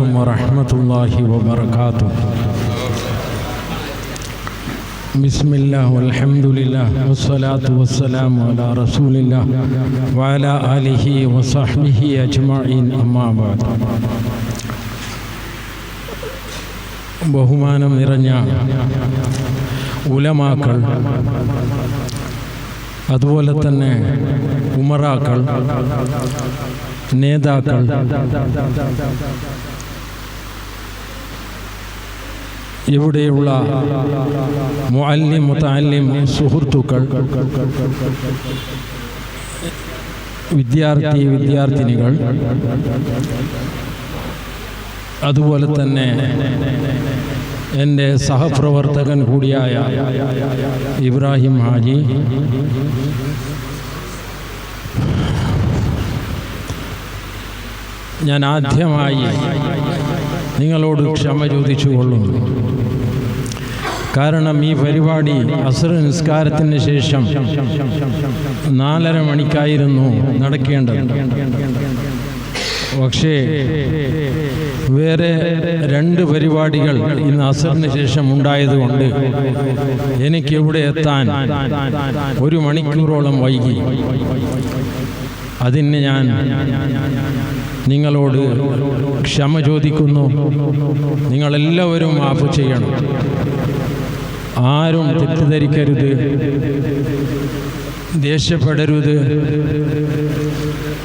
عليكم ورحمة الله وبركاته. بسم الله والحمد لله والصلاة والسلام على رسول الله وعلى آله وصحبه أجمعين أما بعد. ബഹുമാനം നിറഞ്ഞ ഉലമാക്കൾ, അതുപോലെ തന്നെ ഉമറാക്കൾ, നേതാക്കൾ, ഇവിടെയുള്ള മുഅല്ലിം മുതഅല്ലിം സുഹൃത്തുക്കൾ, വിദ്യാർത്ഥിനികൾ, അതുപോലെ തന്നെ എൻ്റെ സഹപ്രവർത്തകൻ കൂടിയായ ഇബ്രാഹിം ഹാജി, ഞാൻ ആദ്യമായി നിങ്ങളോട് ക്ഷമ ചോദിച്ചുകൊള്ളുന്നു. കാരണം ഈ പരിപാടി അസ്ർ നിസ്കാരത്തിന് ശേഷം 4:30 മണിക്കായിരുന്നു നടക്കേണ്ടത്. പക്ഷേ വേറെ 2 പരിപാടികൾ ഇന്ന് അസ്റിന് ശേഷം ഉണ്ടായതുകൊണ്ട് എനിക്കിവിടെ എത്താൻ 1 മണിക്കൂറോളം വൈകി. അതിന് ഞാൻ നിങ്ങളോട് ക്ഷമ ചോദിക്കുന്നു. നിങ്ങളെല്ലാവരും മാഫ് ചെയ്യണം. ആരും തെറ്റിദ്ധരിക്കരുത്, ദേഷ്യപ്പെടരുത്.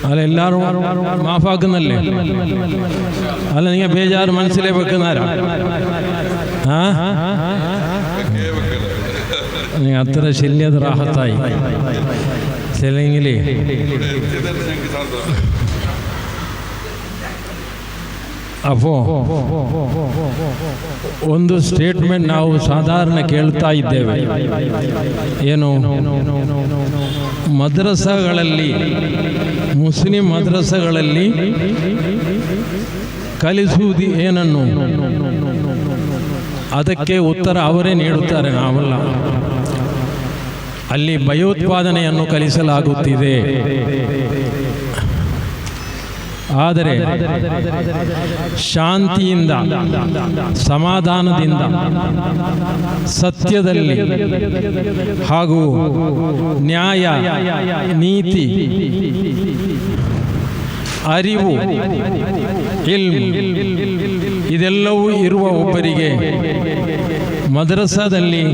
അല്ല, എല്ലാവരും മാഫാക്കുന്നല്ലേ? അല്ല, നിങ്ങൾ ബേജാറ് മനസ്സിലേ വെക്കുന്നാരാ? നിങ്ങൾ അത്ര ശല്യത് റാഹത്തായി ചിലെങ്കിലേ ಅಪ್ಪೋ ಒಂದು ಸ್ಟೇಟ್ಮೆಂಟ್ ನಾವು ಸಾಧಾರಣ ಕೇಳ್ತಾ ಇದ್ದೇವೆ. ಏನು, ಮದ್ರಸಾಗಳಲ್ಲಿ, ಮುಸ್ಲಿಂ ಮದ್ರಸಾಗಳಲ್ಲಿ ಕಲಿಸುವುದು ಏನನ್ನು, ಅದಕ್ಕೆ ಉತ್ತರ ಅವರೇ ನೀಡುತ್ತಾರೆ, ನಾವಲ್ಲ. ಅಲ್ಲಿ ಭಯೋತ್ಪಾದನೆಯನ್ನು ಕಲಿಸಲಾಗುತ್ತಿದೆ. ಆದರೆ ಶಾಂತಿಯಿಂದ, ಸಮಾಧಾನದಿಂದ, ಸತ್ಯದಲ್ಲಿ ಹಾಗೂ ನ್ಯಾಯ, ನೀತಿ, ಅರಿವು, ಇಲ್ಮ್ ಇದೆಲ್ಲವೂ ಇರುವ ಒಬ್ಬರಿಗೆ ಮದ್ರಸಾದಲ್ಲಿ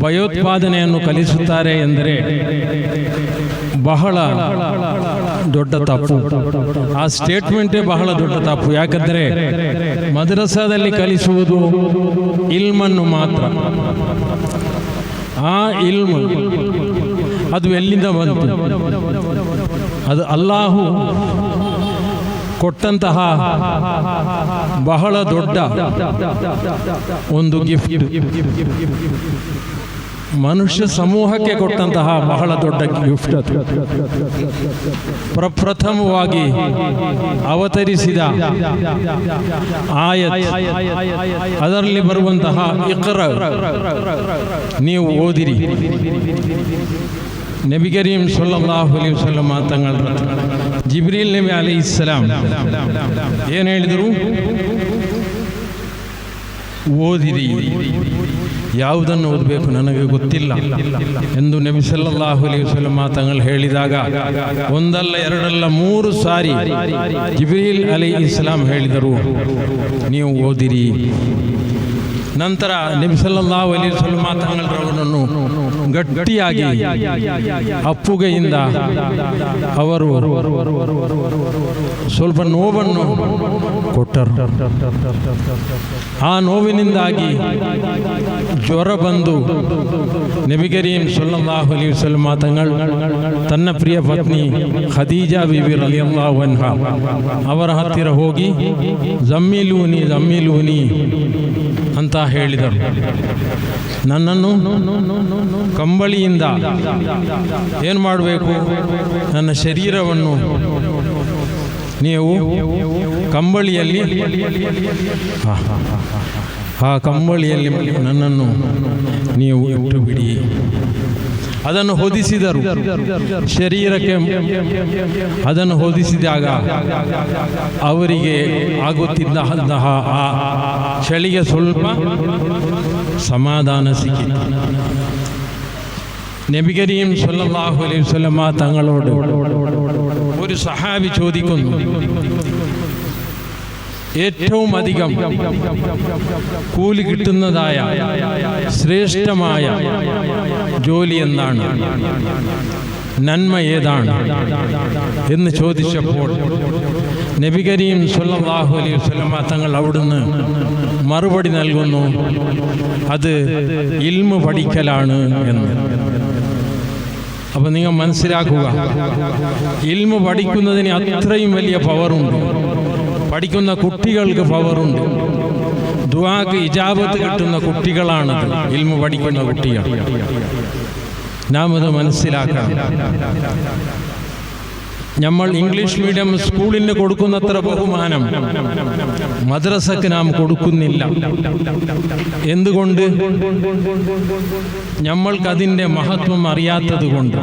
ಭಯೋತ್ಪಾದನೆಯನ್ನು ಕಲಿಸುತ್ತಾರೆ ಎಂದರೆ ಬಹಳ ದೊಡ್ಡ ತಪ್ಪು. ಆ ಸ್ಟೇಟ್ಮೆಂಟೇ ಬಹಳ ದೊಡ್ಡ ತಪ್ಪು. ಯಾಕಂದರೆ ಮದ್ರಸಾದಲ್ಲಿ ಕಲಿಸುವುದು ಇಲ್ಮನ್ನು ಮಾತ್ರ. ಆ ಇಲ್ಮ್ ಅದು ಎಲ್ಲಿಂದ ಬಂತು? ಅದು ಅಲ್ಲಾಹು ಕೊಟ್ಟಂತಹ ಬಹಳ ದೊಡ್ಡ ಒಂದು ಗಿಫ್ಟ್. ಮನುಷ್ಯ ಸಮೂಹಕ್ಕೆ ಕೊಟ್ಟಂತಹ ಬಹಳ ದೊಡ್ಡ ಗಿಫ್ಟ್. ಪ್ರಪ್ರಥಮವಾಗಿ ಅವತರಿಸಿದ ಆಯತ್, ಅದರಲ್ಲಿ ಬರುವಂತಹ ಇಕ್ರ, ನೀವು ಓದಿರಿ. ನಬಿ ಕರೀಂ ಸಲ್ಲಲ್ಲಾಹು ಅಲೈಹಿ ವಸಲ್ಲಂ ತಗಳ ಜಿಬ್ರೀಲ್ ನಬಿ ಅಲೈಹಿಸ್ಸಲಾಂ ಏನು ಹೇಳಿದರು? ಓದಿರಿ. ಯಾವುದನ್ನು ಓದಬೇಕು ನನಗೆ ಗೊತ್ತಿಲ್ಲ ಎಂದು ನಬಿ ಸಲ್ಲಲ್ಲಾಹು ಅಲೈಹಿ ವಸಲ್ಲಂ ತಗಳು ಹೇಳಿದಾಗ ಒಂದಲ್ಲ, ಎರಡಲ್ಲ, 3 ಸಾರಿ ಜಿಬ್ರೀಲ್ ಅಲೈಹಿಸ್ಸಲಾಂ ಹೇಳಿದರು, ನೀವು ಓದಿರಿ. ನಂತರ ನಬಿ ಸಲ್ಲಲ್ಲಾಹು ಅಲೈಹಿ ವಸಲ್ಲಂ ತಗಳನ್ನು ಗಟ್ಟಿಯಾಗಿ ಅಪ್ಪುಗೆಯಿಂದ ಅವರು ಸ್ವಲ್ಪ ನೋವನ್ನು ಕೊಟ್ಟರು. ಆ ನೋವಿನಿಂದಾಗಿ ಜ್ವರ ಬಂದು ನಬಿ ಕರೀಂ ಸಲ್ಲಲ್ಲಾಹು ಅಲೈಹಿ ವಸಲ್ಲಂ ತಗಳು ತನ್ನ ಪ್ರಿಯ ಪತ್ನಿ ಖದೀಜಾ ಬೀಬಿ ರಲಿಯಲ್ಲಾಹು ಅನ್ಹಾ ಅವರ ಹತ್ತಿರ ಹೋಗಿ ಜಮ್ಮಿಲೂನಿ ಜಮ್ಮಿಲೂನಿ ಅಂತ ಹೇಳಿದರು. ನನ್ನನ್ನು ಕಂಬಳಿಯಿಂದ ಏನು ಮಾಡಬೇಕು? ನನ್ನ ಶರೀರವನ್ನು ನೀವು ಕಂಬಳಿಯಲ್ಲಿ, ಆ ಕಂಬಳಿಯಲ್ಲಿ ನನ್ನನ್ನು ನೀವು ಇಟ್ಟು ಬಿಡಿ. ಅದನ್ನು ಹೊದಿಸಿದರು. ಶರೀರಕ್ಕೆ ಅದನ್ನು ಹೊದಿಸಿದಾಗ ಅವರಿಗೆ ಆಗುತ್ತಿದ್ದಂತಹ ಆ ಚಳಿಗೆ ಸ್ವಲ್ಪ സമാധാന സിക്കിತು. നബി കരീം സല്ലല്ലാഹു അലൈഹി വസല്ലമ തങ്ങളോട് ഒരു സഹാബി ചോദിക്കുന്നു, ഏറ്റവും അധികം കൂലി കിട്ടുന്നതായ ശ്രേഷ്ഠമായ ജോലി എന്താണ്, നന്മ ഏതാണ് എന്ന് ചോദിച്ചപ്പോൾ നബി കരീം സല്ലല്ലാഹു അലൈഹി വസല്ലമ തങ്ങൾ അവിടുന്ന് മറുപടി നൽകുന്നു, അത് ഇൽമു പഠിക്കലാണ് എന്ന്. അപ്പോൾ നിങ്ങൾ മനസ്സിലാക്കുക, ഇൽമു പഠിക്കുന്നതിന് അത്രയും വലിയ പവറുണ്ട്. പഠിക്കുന്ന കുട്ടികൾക്ക് പവറുണ്ട്. ദുആക്ക് ഇജാബത്ത് കിട്ടുന്ന കുട്ടികളാണത്, ഇൽമു പഠിക്കുന്ന കുട്ടികൾ. നാം അത് മനസ്സിലാക്കണം. നമ്മൾ ഇംഗ്ലീഷ് മീഡിയം സ്കൂളിന് കൊടുക്കുന്നത്ര ബഹുമാനം മദ്രസക്ക് നാം കൊടുക്കുന്നില്ല. എന്തുകൊണ്ട്? നമ്മൾക്കതിൻ്റെ മഹത്വം അറിയാത്തത് കൊണ്ട്.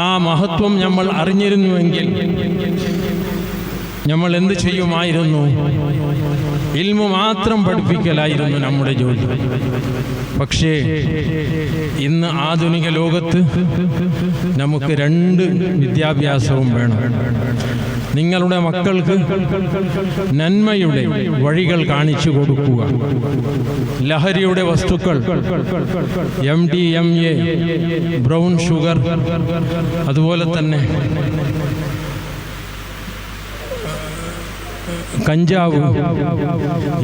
ആ മഹത്വം നമ്മൾ അറിഞ്ഞിരുന്നുവെങ്കിൽ നമ്മൾ എന്ത് ചെയ്യുമായിരുന്നു? ഇൽമു മാത്രം പഠിപ്പിക്കലായിരുന്നു നമ്മുടെ ജോലി. പക്ഷേ ഇന്ന് ആധുനിക ലോകത്ത് നമുക്ക് രണ്ട് വിദ്യാഭ്യാസവും വേണം. നിങ്ങളുടെ മക്കൾക്ക് നന്മയുടെ വഴികൾ കാണിച്ചു കൊടുക്കുക. ലഹരിയുടെ വസ്തുക്കൾ, MDMA, ബ്രൗൺ ഷുഗർ, അതുപോലെ തന്നെ കഞ്ചാവ്,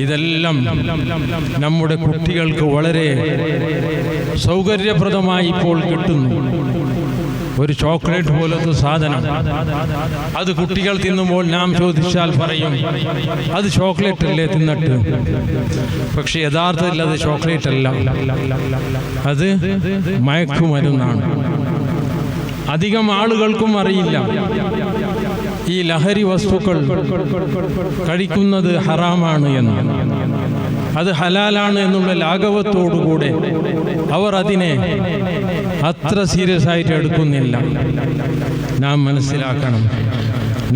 ഇതെല്ലാം നമ്മുടെ കുട്ടികൾക്ക് വളരെ സൗകര്യപ്രദമായി ഇപ്പോൾ കിട്ടുന്നു. ഒരു ചോക്ലേറ്റ് പോലത്തെ സാധനം, അത് കുട്ടികൾ തിന്നുമ്പോൾ നാം ചോദിച്ചാൽ പറയും, അത് ചോക്ലേറ്റ് അല്ലേ തിന്നിട്ട്. പക്ഷെ യഥാർത്ഥത്തിൽ അത് ചോക്ലേറ്റ് അല്ല, അത് മയക്കുമരുന്നാണ്. അധികം ആളുകൾക്കും അറിയില്ല ഈ ലഹരി വസ്തുക്കൾ കഴിക്കുന്നത് ഹറാമാണ് എന്ന്. അത് ഹലാലാണ് എന്നുള്ള ലാഘവത്തോടുകൂടെ അവർ അതിനെ അത്ര സീരിയസ് ആയിട്ട് എടുക്കുന്നില്ല. നാം മനസ്സിലാക്കണം,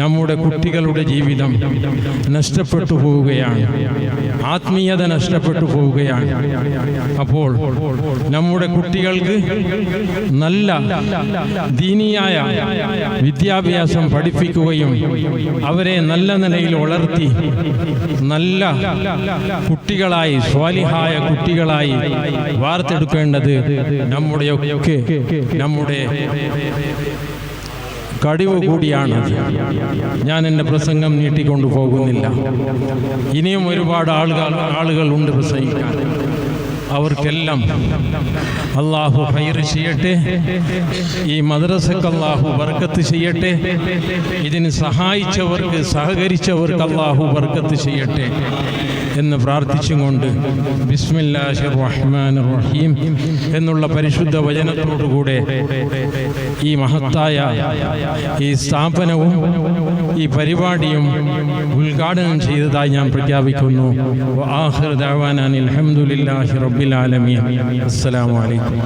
നമ്മുടെ കുട്ടികളുടെ ജീവിതം നഷ്ടപ്പെട്ടു പോവുകയാണ്, ആത്മീയത നഷ്ടപ്പെട്ടു പോവുകയാണ്. അപ്പോൾ നമ്മുടെ കുട്ടികൾക്ക് നല്ല ദീനിയായ വിദ്യാഭ്യാസം പഠിപ്പിക്കുകയും അവരെ നല്ല നിലയിൽ വളർത്തി നല്ല കുട്ടികളായി, സ്വാലിഹായ കുട്ടികളായി വാർത്തെടുക്കേണ്ടത് നമ്മുടെ കഴിവ് കൂടിയാണ്. ഞാൻ എൻ്റെ പ്രസംഗം നീട്ടിക്കൊണ്ടു പോകുന്നില്ല. ഇനിയും ഒരുപാട് ആളുകളുണ്ട് പ്രസംഗിക്കാൻ. അവർക്കെല്ലാം അള്ളാഹു ഖൈറ് ചെയ്യട്ടെ. ഈ മദ്രസക്ക് അള്ളാഹു ബർക്കത്ത് ചെയ്യട്ടെ. ഇതിന് സഹായിച്ചവർക്ക്, സഹകരിച്ചവർക്ക് അള്ളാഹു ബർക്കത്ത് ചെയ്യട്ടെ എന്ന് പ്രാർത്ഥിച്ചുകൊണ്ട് ബിസ്മില്ലാഹിർ റഹ്മാനിർ റഹീം എന്നുള്ള പരിശുദ്ധ വചനത്തോടുകൂടെ ഈ മഹത്തായ ഈ സ്ഥാപനവും ഈ പരിപാടിയും ഉദ്ഘാടനം ചെയ്തതായി ഞാൻ പ്രഖ്യാപിക്കുന്നു. വആഖിറു ദഅവാനാ അൽഹംദുലില്ലാഹി റബ്ബിൽ ആലമീൻ. അസ്സലാമു അലൈക്കും.